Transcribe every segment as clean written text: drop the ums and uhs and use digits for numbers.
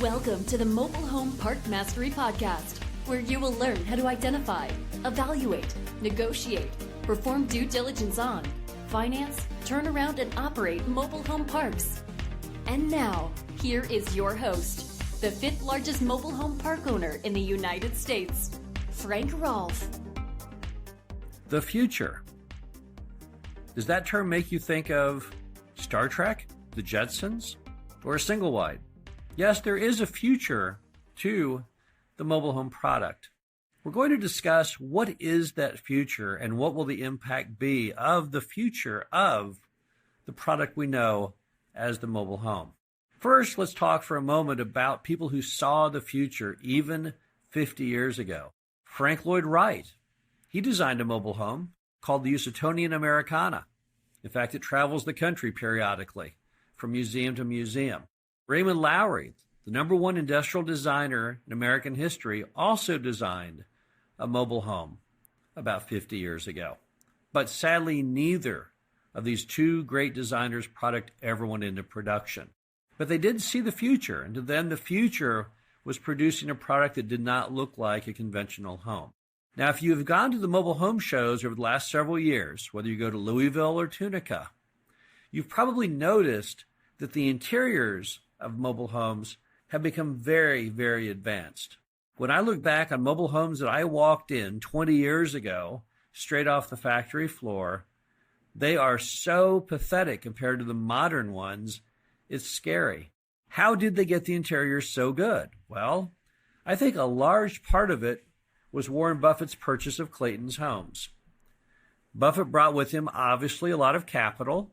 Welcome to the Mobile Home Park Mastery Podcast, where you will learn how to identify, evaluate, negotiate, perform due diligence on, finance, turn around, and operate mobile home parks. And now, here is your host, the fifth largest mobile home park owner in the United States, Frank Rolfe. The future. Does that term make you think of Star Trek, the Jetsons, or a single wide? Yes, there is a future to the mobile home product. We're going to discuss what is that future and what will the impact be of the future of the product we know as the mobile home. First, let's talk for a moment about people who saw the future even 50 years ago. Frank Lloyd Wright, he designed a mobile home called the Houstonian Americana. In fact, it travels the country periodically from museum to museum. Raymond Lowery, the number one industrial designer in American history, also designed a mobile home about 50 years ago. But sadly, neither of these two great designers' product ever went into production. But they did see the future, and to them the future was producing a product that did not look like a conventional home. Now, if you've gone to the mobile home shows over the last several years, whether you go to Louisville or Tunica, you've probably noticed that the interiors of mobile homes have become very, very advanced. When I look back on mobile homes that I walked in 20 years ago, straight off the factory floor, they are so pathetic compared to the modern ones, it's scary. How did they get the interiors so good? Well, I think a large part of it was Warren Buffett's purchase of Clayton's homes. Buffett brought with him, obviously, a lot of capital,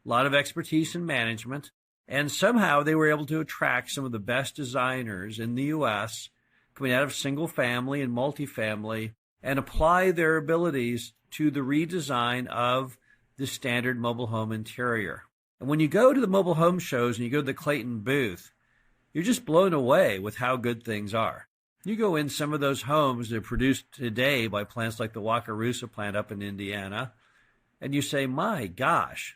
a lot of expertise in management, and somehow they were able to attract some of the best designers in the U.S. coming out of single-family and multifamily and apply their abilities to the redesign of the standard mobile home interior. And when you go to the mobile home shows and you go to the Clayton booth, you're just blown away with how good things are. You go in some of those homes that are produced today by plants like the Wakarusa plant up in Indiana, and you say, my gosh,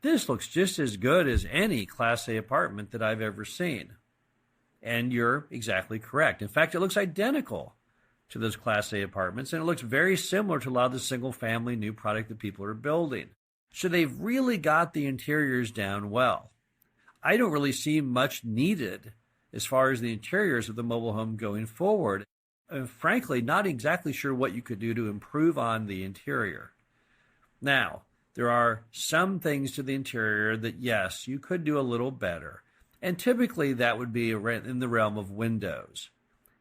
this looks just as good as any Class A apartment that I've ever seen. And you're exactly correct. In fact, it looks identical to those Class A apartments, and it looks very similar to a lot of the single-family new product that people are building. So they've really got the interiors down well. I don't really see much needed as far as the interiors of the mobile home going forward. And frankly, not exactly sure what you could do to improve on the interior. Now, there are some things to the interior that, yes, you could do a little better. And typically that would be in the realm of windows.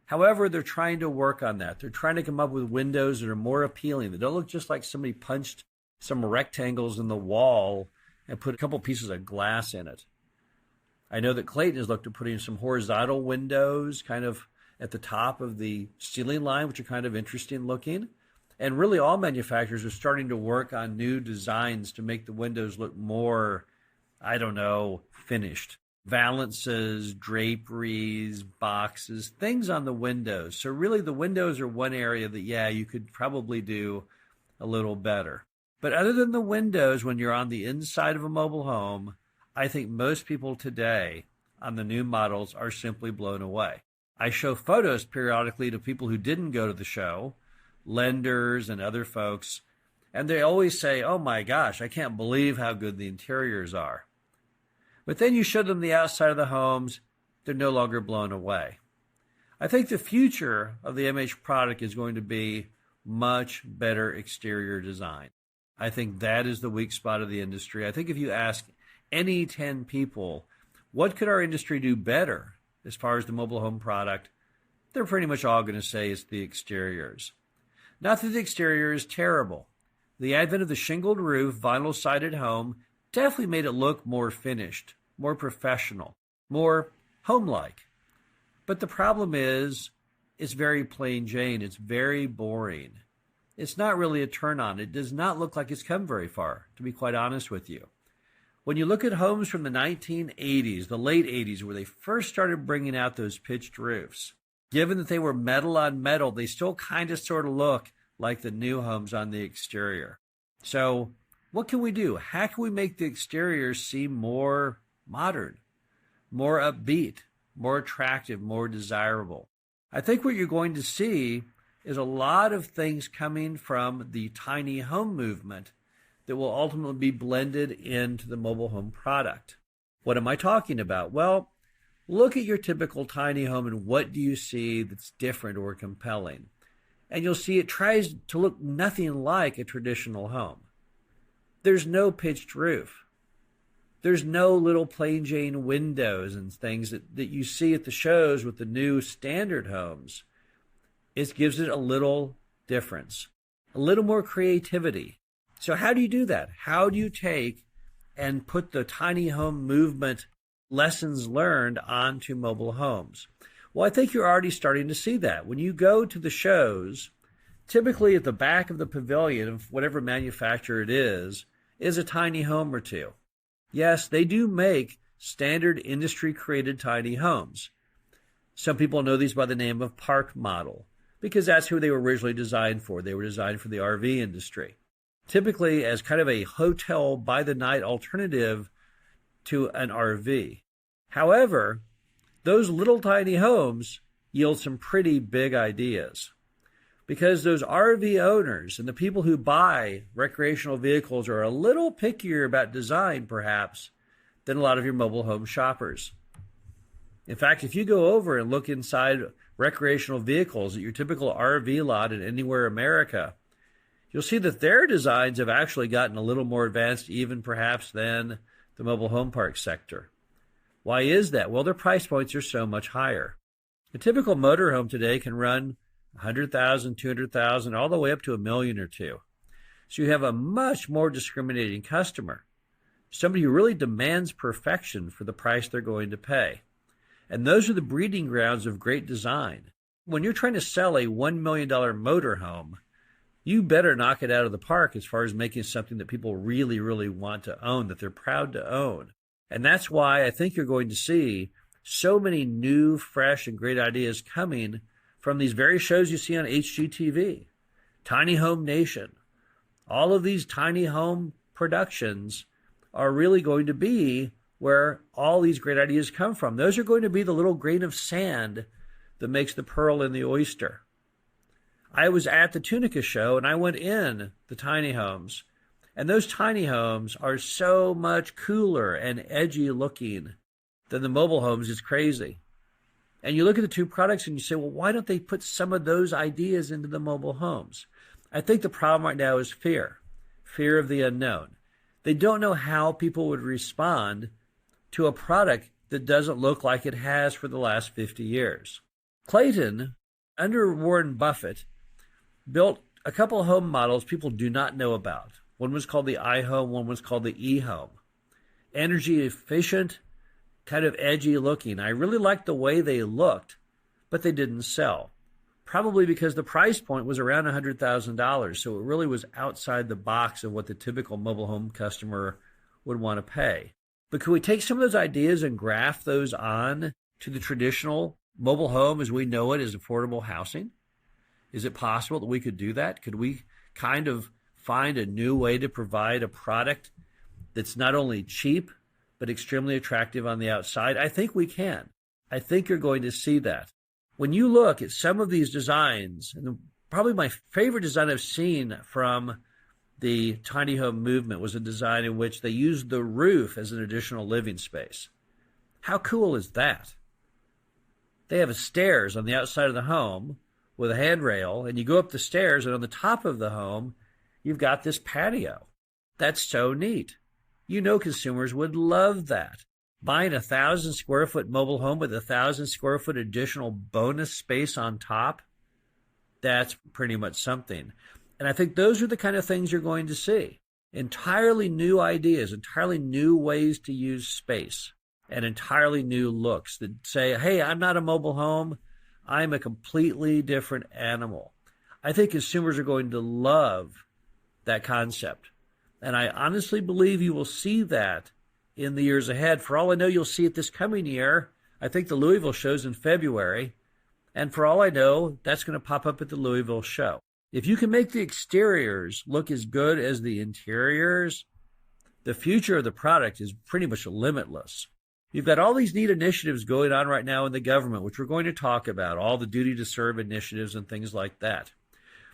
However, they're trying to work on that. They're trying to come up with windows that are more appealing. They don't look just like somebody punched some rectangles in the wall and put a couple pieces of glass in it. I know that Clayton has looked at putting some horizontal windows kind of at the top of the ceiling line, which are kind of interesting looking. And really all manufacturers are starting to work on new designs to make the windows look more, finished. Valances, draperies, boxes, things on the windows. So really the windows are one area that, you could probably do a little better. But other than the windows, when you're on the inside of a mobile home, I think most people today on the new models are simply blown away. I show photos periodically to people who didn't go to the show, lenders and other folks, and they always say, oh my gosh, I can't believe how good the interiors are. But then you show them the outside of the homes, they're no longer blown away. I think the future of the MH product is going to be much better exterior design. I think that is the weak spot of the industry. I think if you ask any 10 people, what could our industry do better as far as the mobile home product, they're pretty much all going to say it's the exteriors. Not that the exterior is terrible. The advent of the shingled roof, vinyl-sided home definitely made it look more finished, more professional, more home-like. But the problem is, it's very plain Jane. It's very boring. It's not really a turn-on. It does not look like it's come very far, to be quite honest with you. When you look at homes from the 1980s, the late 80s, where they first started bringing out those pitched roofs, given that they were metal on metal, they still kind of sort of look like the new homes on the exterior. So what can we do? How can we make the exterior seem more modern, more upbeat, more attractive, more desirable. I think what you're going to see is a lot of things coming from the tiny home movement that will ultimately be blended into the mobile home product. What am I talking about? Well, look at your typical tiny home and what do you see that's different or compelling? And you'll see it tries to look nothing like a traditional home. There's no pitched roof. There's no little plain Jane windows and things that you see at the shows with the new standard homes. It gives it a little difference, a little more creativity. So how do you do that? How do you take and put the tiny home movement lessons learned onto mobile homes? Well, I think you're already starting to see that. When you go to the shows, typically at the back of the pavilion of whatever manufacturer it is a tiny home or two. Yes, they do make standard industry-created tiny homes. Some people know these by the name of park model because that's who they were originally designed for. They were designed for the RV industry, typically as kind of a hotel by-the-night alternative to an RV. However, those little tiny homes yield some pretty big ideas because those RV owners and the people who buy recreational vehicles are a little pickier about design, perhaps, than a lot of your mobile home shoppers. In fact, if you go over and look inside recreational vehicles at your typical RV lot in anywhere in America, you'll see that their designs have actually gotten a little more advanced even perhaps than the mobile home park sector. Why is that? Well, their price points are so much higher. A typical motorhome today can run $100,000, $200,000, all the way up to $1 million or $2 million. So you have a much more discriminating customer, somebody who really demands perfection for the price they're going to pay. And those are the breeding grounds of great design. When you're trying to sell a $1 million motorhome, you better knock it out of the park as far as making something that people really, really want to own, that they're proud to own. And that's why I think you're going to see so many new, fresh, and great ideas coming from these very shows you see on HGTV, Tiny Home Nation. All of these tiny home productions are really going to be where all these great ideas come from. Those are going to be the little grain of sand that makes the pearl in the oyster. I was at the Tunica show and I went in the tiny homes, and those tiny homes are so much cooler and edgy looking than the mobile homes. It's crazy. And you look at the two products and you say, well, why don't they put some of those ideas into the mobile homes? I think the problem right now is fear of the unknown. They don't know how people would respond to a product that doesn't look like it has for the last 50 years. Clayton, under Warren Buffett, built a couple of home models people do not know about. One was called the iHome, one was called the eHome. Energy efficient, kind of edgy looking. I really liked the way they looked, but they didn't sell. Probably because the price point was around $100,000, so it really was outside the box of what the typical mobile home customer would want to pay. But could we take some of those ideas and graft those on to the traditional mobile home as we know it as affordable housing? Is it possible that we could do that? Could we kind of find a new way to provide a product that's not only cheap, but extremely attractive on the outside? I think we can. I think you're going to see that. When you look at some of these designs, and probably my favorite design I've seen from the tiny home movement was a design in which they used the roof as an additional living space. How cool is that? They have stairs on the outside of the home with a handrail, and you go up the stairs, and on the top of the home, you've got this patio. That's so neat. You know consumers would love that. Buying 1,000 square foot mobile home with 1,000 square foot additional bonus space on top, that's pretty much something. And I think those are the kind of things you're going to see. Entirely new ideas, entirely new ways to use space, and entirely new looks that say, hey, I'm not a mobile home. I'm a completely different animal. I think consumers are going to love that concept. And I honestly believe you will see that in the years ahead. For all I know, you'll see it this coming year. I think the Louisville show's in February. And for all I know, that's going to pop up at the Louisville show. If you can make the exteriors look as good as the interiors, the future of the product is pretty much limitless. You've got all these neat initiatives going on right now in the government, which we're going to talk about, all the duty to serve initiatives and things like that.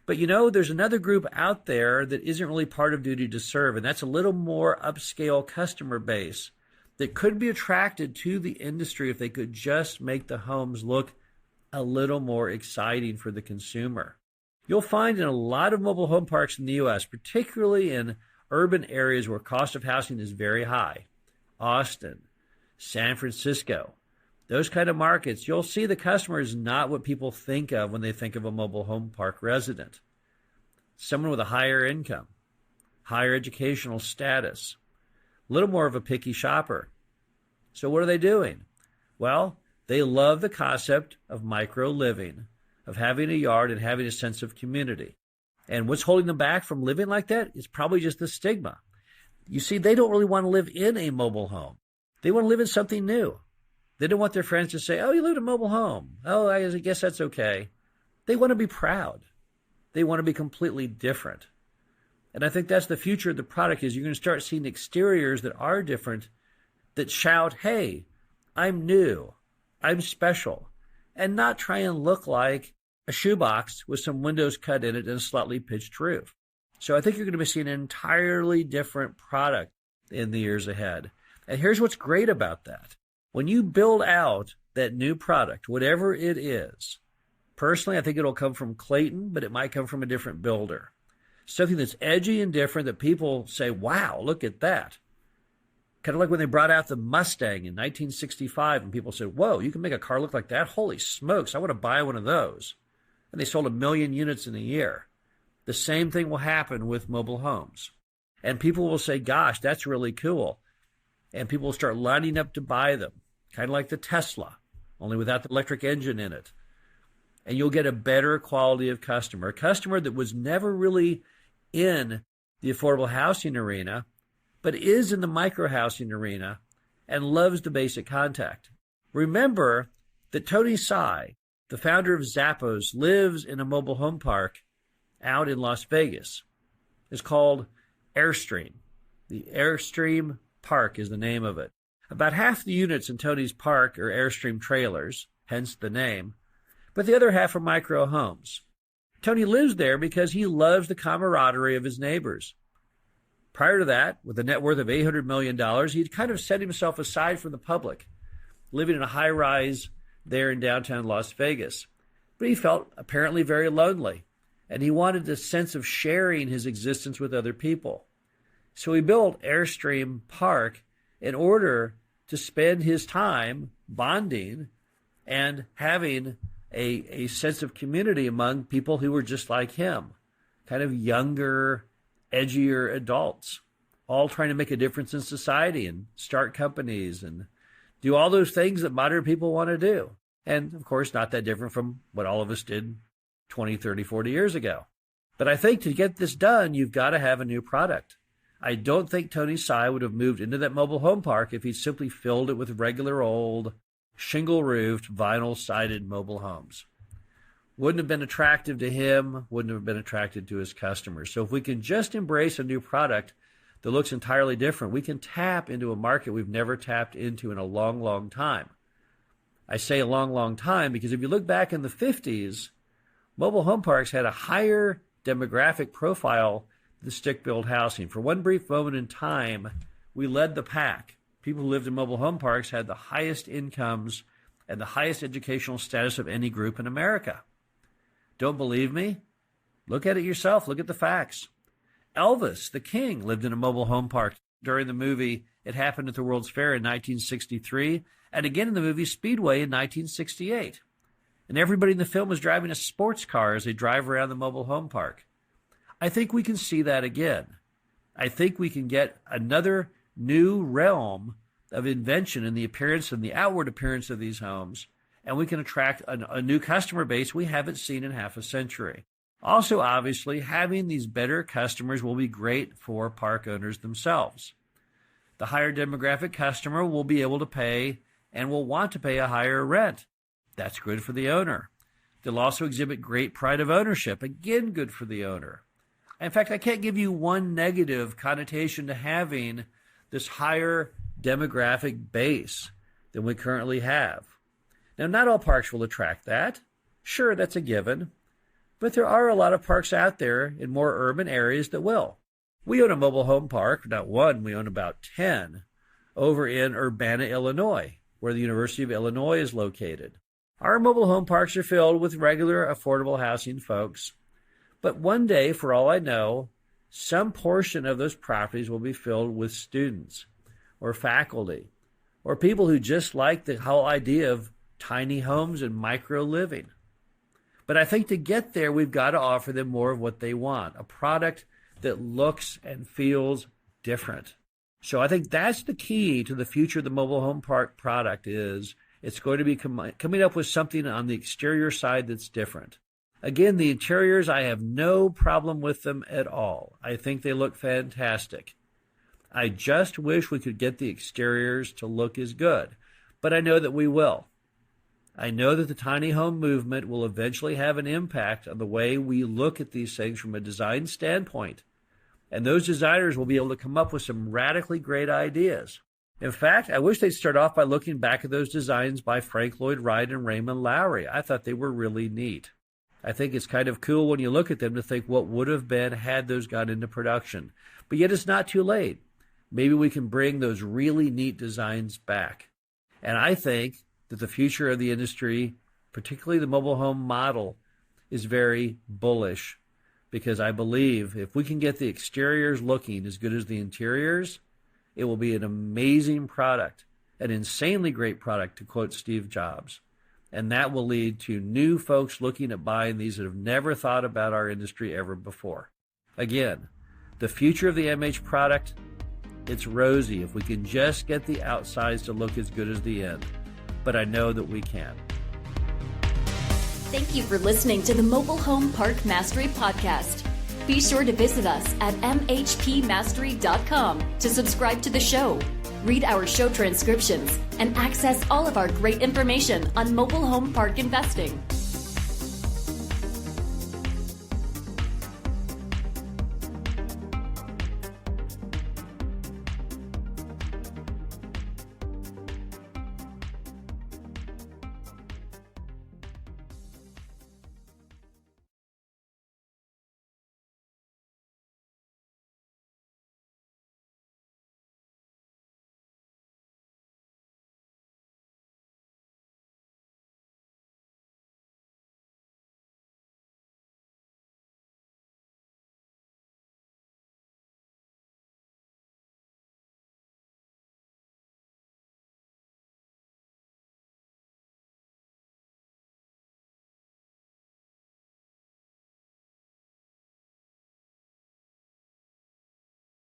But there's another group out there that isn't really part of duty to serve, and that's a little more upscale customer base that could be attracted to the industry if they could just make the homes look a little more exciting for the consumer. You'll find in a lot of mobile home parks in the U.S., particularly in urban areas where cost of housing is very high, Austin, San Francisco, those kind of markets, you'll see the customer is not what people think of when they think of a mobile home park resident. Someone with a higher income, higher educational status, a little more of a picky shopper. So what are they doing? Well, they love the concept of micro living, of having a yard and having a sense of community. And what's holding them back from living like that is probably just the stigma. You see, they don't really want to live in a mobile home. They want to live in something new. They don't want their friends to say, oh, you live in a mobile home. Oh, I guess that's okay. They want to be proud. They want to be completely different. And I think that's the future of the product is you're going to start seeing exteriors that are different, that shout, hey, I'm new, I'm special, and not try and look like a shoebox with some windows cut in it and a slightly pitched roof. So I think you're going to be seeing an entirely different product in the years ahead. And here's what's great about that. When you build out that new product, whatever it is, personally, I think it'll come from Clayton, but it might come from a different builder. Something that's edgy and different that people say, wow, look at that. Kind of like when they brought out the Mustang in 1965 and people said, whoa, you can make a car look like that? Holy smokes, I want to buy one of those. And they sold 1 million units in a year. The same thing will happen with mobile homes. And people will say, gosh, that's really cool. And people will start lining up to buy them, kind of like the Tesla, only without the electric engine in it. And you'll get a better quality of customer, a customer that was never really in the affordable housing arena, but is in the micro housing arena and loves the basic contact. Remember that Tony Tsai, the founder of Zappos, lives in a mobile home park out in Las Vegas. It's called Airstream. The Airstream Park is the name of it. About half the units in Tony's park are Airstream trailers, hence the name, but the other half are micro homes. Tony lives there because he loves the camaraderie of his neighbors. Prior to that, with a net worth of $800 million, he'd kind of set himself aside from the public, living in a high-rise there in downtown Las Vegas. But he felt apparently very lonely, and he wanted a sense of sharing his existence with other people. So he built Airstream Park in order to spend his time bonding and having a sense of community among people who were just like him, kind of younger, edgier adults, all trying to make a difference in society and start companies and do all those things that modern people want to do. And, of course, not that different from what all of us did 20, 30, 40 years ago. But I think to get this done, you've got to have a new product. I don't think Tony Tsai would have moved into that mobile home park if he'd simply filled it with regular old shingle-roofed, vinyl-sided mobile homes. Wouldn't have been attractive to him, wouldn't have been attractive to his customers. So if we can just embrace a new product that looks entirely different, we can tap into a market we've never tapped into in a long, long time. I say a long, long time because if you look back in the 50s, mobile home parks had a higher demographic profile than stick-built housing. For one brief moment in time, we led the pack. People who lived in mobile home parks had the highest incomes and the highest educational status of any group in America. Don't believe me? Look at it yourself. Look at the facts. Elvis, the king, lived in a mobile home park during the movie It Happened at the World's Fair in 1963, and again in the movie Speedway in 1968. And everybody in the film is driving a sports car as they drive around the mobile home park. I think we can see that again. I think we can get another new realm of invention in the appearance and the outward appearance of these homes, and we can attract a new customer base we haven't seen in half a century. Also, obviously, having these better customers will be great for park owners themselves. The higher demographic customer will be able to pay and will want to pay a higher rent. That's good for the owner. They'll also exhibit great pride of ownership. Again, good for the owner. In fact, I can't give you one negative connotation to having this higher demographic base than we currently have. Now, not all parks will attract that. Sure, that's a given. But there are a lot of parks out there in more urban areas that will. We own a mobile home park, not one, we own about 10, over in Urbana, Illinois, where the University of Illinois is located. Our mobile home parks are filled with regular, affordable housing folks. But one day, for all I know, some portion of those properties will be filled with students or faculty or people who just like the whole idea of tiny homes and micro living. But I think to get there, we've got to offer them more of what they want, a product that looks and feels different. So I think that's the key to the future of the mobile home park product is it's going to be coming up with something on the exterior side that's different. Again, the interiors, I have no problem with them at all. I think they look fantastic. I just wish we could get the exteriors to look as good, but I know that we will. I know that the tiny home movement will eventually have an impact on the way we look at these things from a design standpoint. And those designers will be able to come up with some radically great ideas. In fact, I wish they'd start off by looking back at those designs by Frank Lloyd Wright and Raymond Lowry. I thought they were really neat. I think it's kind of cool when you look at them to think what would have been had those gone into production. But yet it's not too late. Maybe we can bring those really neat designs back. And I think that the future of the industry, particularly the mobile home model, is very bullish because I believe if we can get the exteriors looking as good as the interiors, it will be an amazing product, an insanely great product, to quote Steve Jobs. And that will lead to new folks looking at buying these that have never thought about our industry ever before. Again, the future of the MH product, it's rosy if we can just get the outsides to look as good as the end. But I know that we can. Thank you for listening to the Mobile Home Park Mastery Podcast. Be sure to visit us at mhpmastery.com to subscribe to the show, read our show transcriptions, and access all of our great information on mobile home park investing.